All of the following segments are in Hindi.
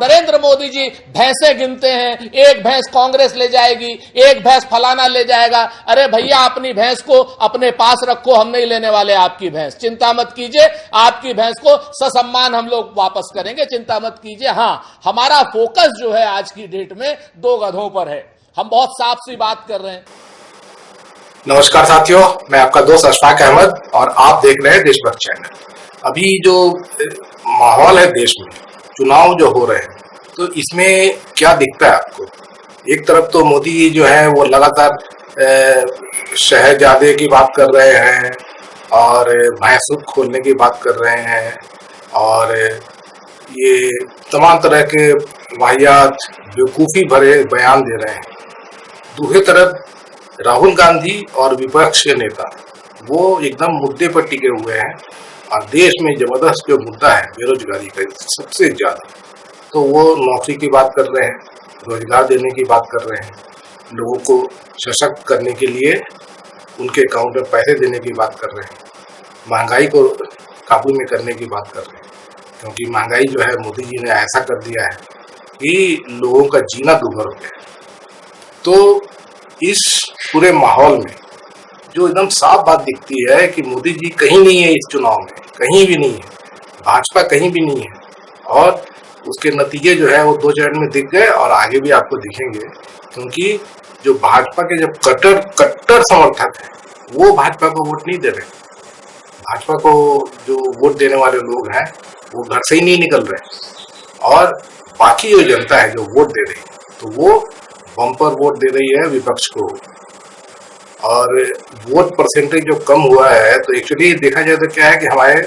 नरेंद्र मोदी जी भैंसे गिनते हैं, एक भैंस कांग्रेस ले जाएगी, एक भैंस फलाना ले जाएगा। अरे भैया, अपनी भैंस को अपने पास रखो, हम नहीं लेने वाले आपकी भैंस, चिंता मत कीजिए, आपकी भैंस को ससम्मान हम लोग वापस करेंगे, चिंता मत कीजिए। हां, हमारा फोकस जो है आज की डेट में 2 गधों पर है। हम बहुत साफ सी बात कर रहे हैं। नमस्कार साथियों, मैं आपका दोस्त अशफाक अहमद और आप देख रहे हैं देशभक्त चैनल। अभी जो माहौल है देश में, चुनाव जो हो रहे हैं, तो इसमें क्या दिखता है आपको? एक तरफ तो मोदी जी जो है वो लगातार शहजादे की बात कर रहे हैं और भैंसुख खोलने की बात कर रहे हैं और ये तमाम तरह के वाहियात बेवकूफ़ी भरे बयान दे रहे हैं। दूसरी तरफ राहुल गांधी और विपक्ष के नेता वो एकदम मुद्दे पर टिके हुए हैं और देश में जबरदस्त जो मुद्दा है बेरोजगारी का सबसे ज्यादा, तो वो नौकरी की बात कर रहे हैं, रोजगार देने की बात कर रहे हैं, लोगों को सशक्त करने के लिए उनके अकाउंट में पैसे देने की बात कर रहे हैं, महंगाई को काबू में करने की बात कर रहे हैं। क्योंकि महंगाई जो है मोदी जी ने ऐसा कर दिया है कि लोगों का जीना दुभर हो गया। तो इस पूरे माहौल में जो एकदम साफ बात दिखती है कि मोदी जी कहीं नहीं है, इस चुनाव में कहीं भी नहीं है, भाजपा कहीं भी नहीं है और उसके नतीजे जो है वो 2 चरण में दिख गए और आगे भी आपको दिखेंगे। क्योंकि जो भाजपा के जब कट्टर समर्थक है वो भाजपा को वोट नहीं दे रहे। भाजपा को जो वोट देने वाले लोग हैं वो घर से ही नहीं निकल रहे और बाकी जो जनता है जो वोट दे रही है तो वो बम्पर वोट दे रही है विपक्ष को। और वोट परसेंटेज जो कम हुआ है, तो एक्चुअली देखा जाए तो क्या है कि हमारे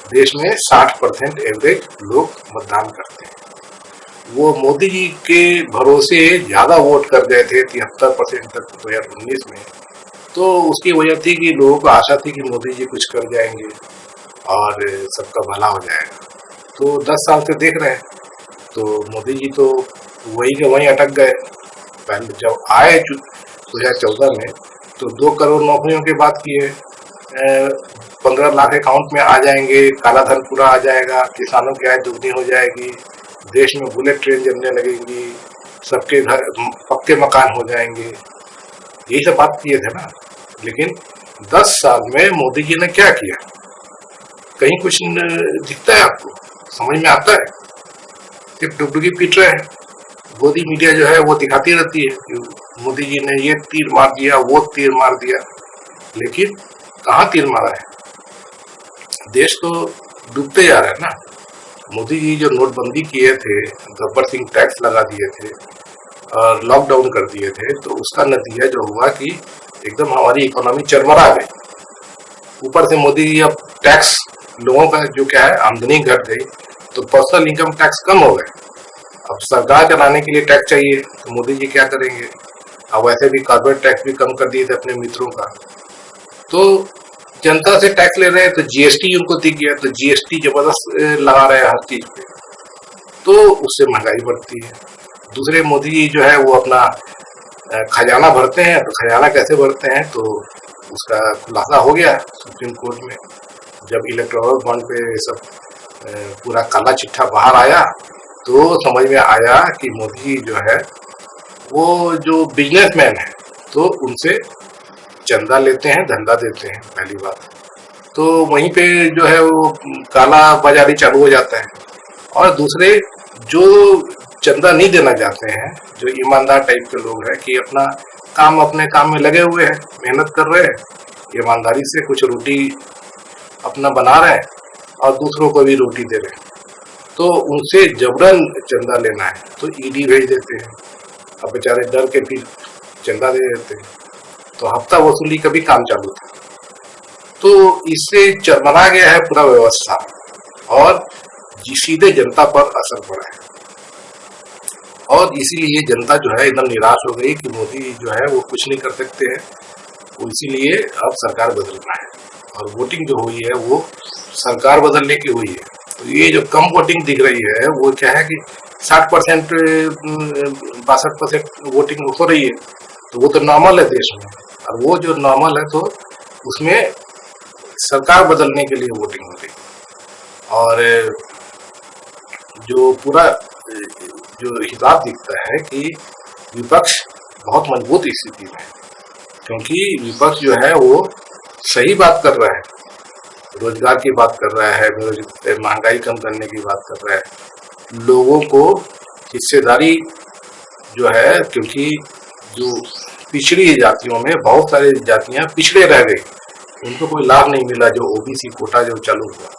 देश में 60% एवरेज लोग मतदान करते हैं। वो मोदी जी के भरोसे ज्यादा वोट कर गए थे 73% तक 2019 में। तो उसकी वजह थी कि लोगों को आशा थी कि मोदी जी कुछ कर जाएंगे और सबका भला हो जाएगा। तो 10 साल से देख रहे हैं तो मोदी जी तो वही के वहीं अटक गए। पहले जब आए 2014 में तो 2 करोड़ नौकरियों की बात की है, 15 लाख अकाउंट में आ जाएंगे, काला धन पूरा आ जाएगा, किसानों की आय दुगनी हो जाएगी, देश में बुलेट ट्रेन चलने लगेगी, सबके घर पक्के मकान हो जाएंगे, यही सब बात किए थे ना। लेकिन 10 साल में मोदी जी ने क्या किया? कहीं कुछ दिखता है आपको? समझ में आता है? सिर्फ डुगडुगी पीट रहे हैं। मोदी मीडिया जो है वो दिखाती रहती है कि मोदी जी ने ये तीर मार दिया, वो तीर मार दिया, लेकिन कहाँ तीर मारा है? देश तो डूबते जा रहा है ना। मोदी जी जो नोटबंदी किए थे, गब्बर सिंह टैक्स लगा दिए थे और लॉकडाउन कर दिए थे, तो उसका नतीजा जो हुआ कि एकदम हमारी इकोनॉमी चरमरा गई। ऊपर से मोदी जी अब टैक्स लोगों का जो क्या है आमदनी घट गई, तो पर्सनल इनकम टैक्स कम हो गए। अब सरकार चलाने के लिए टैक्स चाहिए तो मोदी जी क्या करेंगे? अब वैसे भी कॉर्पोरेट टैक्स भी कम कर दिए थे अपने मित्रों का, तो जनता से टैक्स ले रहे हैं, तो जीएसटी उनको दिख गया, तो जीएसटी जबरदस्त लगा रहे हैं हर चीज पे, तो उससे महंगाई बढ़ती है। दूसरे मोदी जी जो है वो अपना खजाना भरते हैं, तो खजाना कैसे भरते हैं तो उसका खुलासा हो गया सुप्रीम कोर्ट में। जब इलेक्टोरल बॉन्ड पे सब पूरा काला चिट्ठा बाहर आया तो समझ में आया कि मोदी जो है वो जो बिजनेसमैन है तो उनसे चंदा लेते हैं, धंधा देते हैं, पहली बात। तो वहीं पे जो है वो काला बाजारी चालू हो जाता है। और दूसरे जो चंदा नहीं देना चाहते हैं, जो ईमानदार टाइप के लोग हैं कि अपने काम में लगे हुए हैं, मेहनत कर रहे हैं, ईमानदारी से कुछ रोटी अपना बना रहे हैं और दूसरों को भी रोटी दे रहे हैं, तो उनसे जबरन चंदा लेना है तो ईडी भेज देते हैं। अब बेचारे डर के फिर चंदा दे देते हैं, तो हफ्ता वसूली का भी काम चालू था। तो इससे चरमरा गया है पूरा व्यवस्था और सीधे जनता पर असर पड़ा है और इसीलिए जनता जो है एकदम निराश हो गई कि मोदी जो है वो कुछ नहीं कर सकते हैं। इसीलिए अब सरकार बदलना है और वोटिंग जो हुई है वो सरकार बदलने की हुई है। तो ये जो कम वोटिंग दिख रही है वो क्या है कि 60% 62% वोटिंग हो रही है, तो वो तो नॉर्मल है देश में। और वो जो नॉर्मल है तो उसमें सरकार बदलने के लिए वोटिंग हो रही है। और जो पूरा जो हिसाब दिखता है कि विपक्ष बहुत मजबूत स्थिति में है, क्योंकि विपक्ष जो है वो सही बात कर रहा है, रोजगार की बात कर रहा है, महंगाई कम करने की बात कर रहा है, लोगों को हिस्सेदारी जो है, क्योंकि जो पिछड़ी जातियों में बहुत सारी जातियां पिछड़े रह गई, उनको कोई लाभ नहीं मिला, जो ओबीसी कोटा जो चालू हुआ,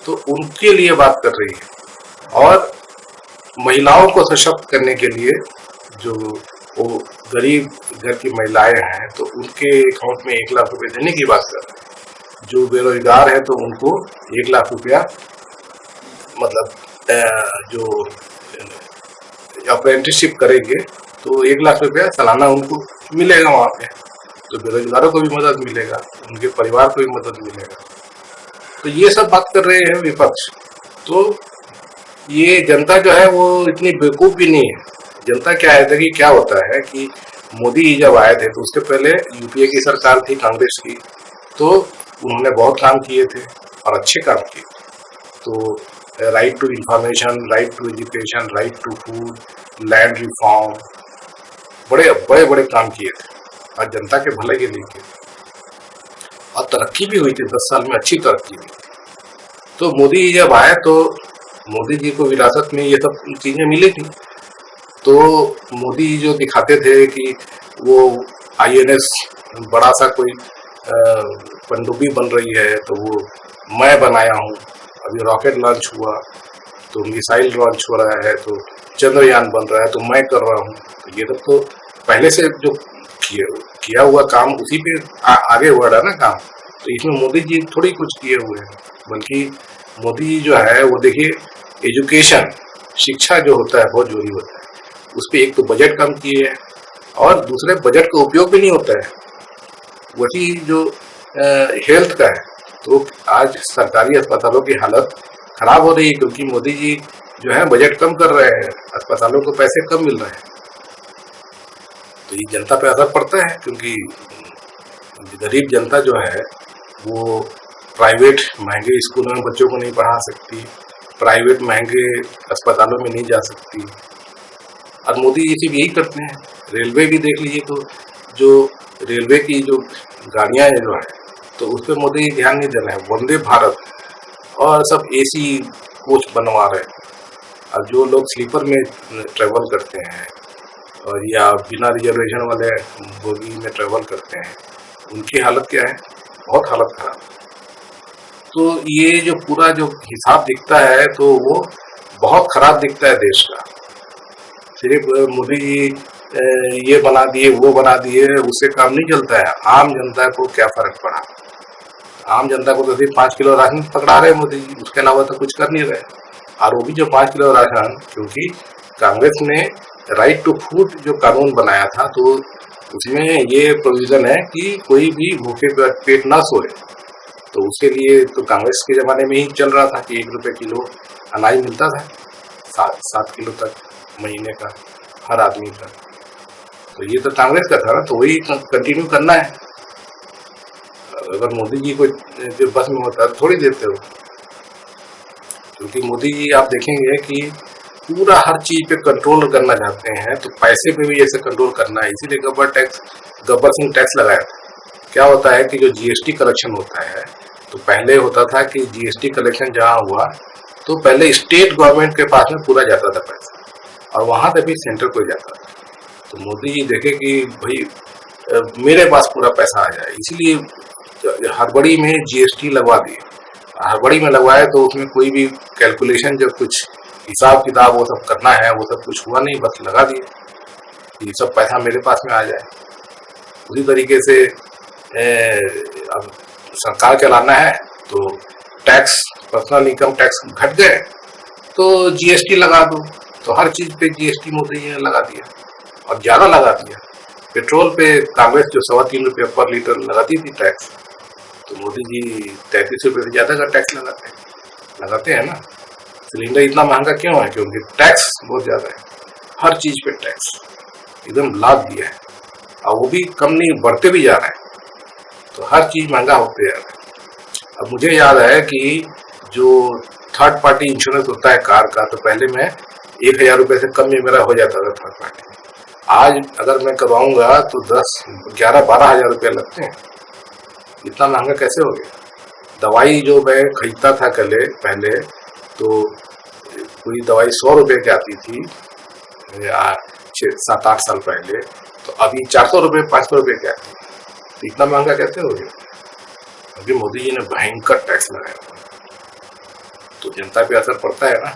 तो उनके लिए बात कर रही है। और महिलाओं को सशक्त करने के लिए जो वो गरीब घर की महिलाएं हैं तो उनके अकाउंट में 1 लाख रुपए देने की बात कर रहे हैं। जो बेरोजगार है तो उनको 1 लाख रुपया, मतलब जो अप्रेंटिसशिप करेंगे तो 1 लाख रुपया सालाना उनको मिलेगा वहाँ पे, तो बेरोजगारों को भी मदद मिलेगा, उनके परिवार को भी मदद मिलेगा। तो ये सब बात कर रहे हैं विपक्ष। तो ये जनता जो है वो इतनी बेवकूफ भी नहीं है। जनता क्या है कि क्या होता है कि मोदी जी जब आए थे तो उसके पहले यूपीए की सरकार थी कांग्रेस की, तो उन्होंने बहुत काम किए थे और अच्छे काम किए। तो right to information, right to education, right to food, land reform, बड़े बड़े बड़े काम किए थे और जनता के भले के लिए किए, और तरक्की भी हुई थी। 10 साल में अच्छी तरक्की हुई। तो मोदी जी जब आए तो मोदी जी को विरासत में ये सब चीजें मिली थी। तो मोदी जी जो दिखाते थे कि वो आईएनएस बड़ा सा कोई पनडुब्बी बन रही है, तो वो मैं बनाया हूँ, अभी रॉकेट लॉन्च हुआ, तो मिसाइल लॉन्च हो रहा है, तो चंद्रयान बन रहा है, तो मैं कर रहा हूँ। तो ये सब तो पहले से जो किया हुआ काम उसी पे आगे बढ़ रहा है ना काम। तो इसमें मोदी जी थोड़ी कुछ किए हुए हैं, बल्कि मोदी जी जो है वो देखिए एजुकेशन, शिक्षा जो होता है बहुत जरूरी होता है, उस पर एक तो बजट कम किए है और दूसरे बजट का उपयोग भी नहीं होता है। वही जो हेल्थ का है, तो आज सरकारी अस्पतालों की हालत खराब हो रही है, क्योंकि मोदी जी जो है बजट कम कर रहे हैं, अस्पतालों को पैसे कम मिल रहे हैं। तो ये जनता पे असर पड़ता है, क्योंकि गरीब जनता जो है वो प्राइवेट महंगे स्कूलों में बच्चों को नहीं पढ़ा सकती, प्राइवेट महंगे अस्पतालों में नहीं जा सकती। और मोदी जी सिर्फ यही करते हैं। रेलवे भी देख लीजिए, तो जो रेलवे की जो गाड़ियाँ जो है तो उस पर मोदी जी ध्यान नहीं दे रहे हैं। वंदे भारत और सब एसी कोच बनवा रहे हैं, और जो लोग स्लीपर में ट्रेवल करते हैं और या बिना रिजर्वेशन वाले बोगी में ट्रेवल करते हैं, उनकी हालत क्या है, बहुत हालत खराब। तो ये जो पूरा जो हिसाब दिखता है तो वो बहुत खराब दिखता है देश का। सिर्फ मोदी जी ये बना दिए वो बना दिए, उससे काम नहीं चलता है। आम जनता को क्या फर्क पड़ा? आम जनता को तो सिर्फ 5 किलो राशन पकड़ा रहे मोदी जी, उसके अलावा तो कुछ कर नहीं रहे। और वो भी जो 5 किलो राशन, क्योंकि कांग्रेस ने राइट टू फूड जो कानून बनाया था, तो उसमें ये प्रोविजन है कि कोई भी भूखे पेट ना सोए। तो उसके लिए तो कांग्रेस के जमाने में ही चल रहा था कि 1 रुपये किलो अनाज मिलता था, 7 किलो तक महीने का हर आदमी का। तो ये तो कांग्रेस का था ना, तो वही कंटिन्यू करना है। अगर मोदी जी को जो बस में होता है थोड़ी देते हो, क्योंकि मोदी जी आप देखेंगे कि पूरा हर चीज पे कंट्रोल करना चाहते हैं, तो पैसे पे भी ऐसे कंट्रोल करना है। इसीलिए गब्बर सिंह टैक्स लगाया था। क्या होता है कि जो जीएसटी कलेक्शन होता है, तो पहले होता था कि जीएसटी कलेक्शन जहाँ हुआ तो पहले स्टेट गवर्नमेंट के पास में पूरा जाता था पैसा, और वहां से भी सेंटर को जाता था। तो मोदी जी देखे कि भाई मेरे पास पूरा पैसा आ जाए, इसीलिए हड़बड़ी में जीएसटी लगवा दिए। हड़बड़ी में लगवाए तो उसमें कोई भी कैलकुलेशन, जो कुछ हिसाब किताब वो सब करना है, वो सब कुछ हुआ नहीं, बस लगा दिए ये सब पैसा मेरे पास में आ जाए। उसी तरीके से अब सरकार चलाना है तो टैक्स, पर्सनल इनकम टैक्स घट गए तो जीएसटी लगा दो। तो हर चीज पे जीएसटी मोदी जी ने लगा दिया, और ज्यादा लगा दिया। पेट्रोल पे कांग्रेस जो 3.25 रुपये पर लीटर लगाती थी टैक्स, तो मोदी जी 33 रुपये से ज्यादा का टैक्स लगाते हैं ना। सिलेंडर इतना महंगा क्यों है? क्योंकि टैक्स बहुत ज्यादा है, हर चीज पे टैक्स एकदम लाद दिया है, और वो भी कम नहीं, बढ़ते भी जा रहे हैं। तो हर चीज महंगा होते जा रहा है। अब मुझे याद है कि जो थर्ड पार्टी इंश्योरेंस होता है कार का, तो पहले मैं 1000 रुपये से कम में मेरा हो जाता था थर्ड पार्टी। आज अगर मैं करवाऊंगा तो 11-12 हजार रुपये लगते हैं। इतना महंगा कैसे हो गया? दवाई जो मैं खरीदता था पहले तो पूरी दवाई 100 रुपये की आती थी 7-8 साल पहले, तो अभी 400 रुपये 500 रुपये की आती है। तो इतना महंगा कैसे हो गया? अभी मोदी जी ने भयंकर टैक्स लगाया तो जनता पे असर पड़ता है ना।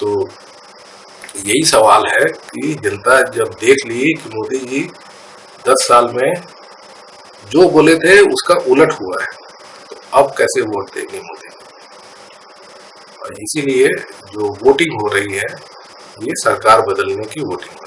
तो यही सवाल है कि जनता जब देख ली कि मोदी जी 10 साल में जो बोले थे उसका उलट हुआ है, तो अब कैसे वोट देंगे मोदी? और इसीलिए जो वोटिंग हो रही है ये सरकार बदलने की वोटिंग।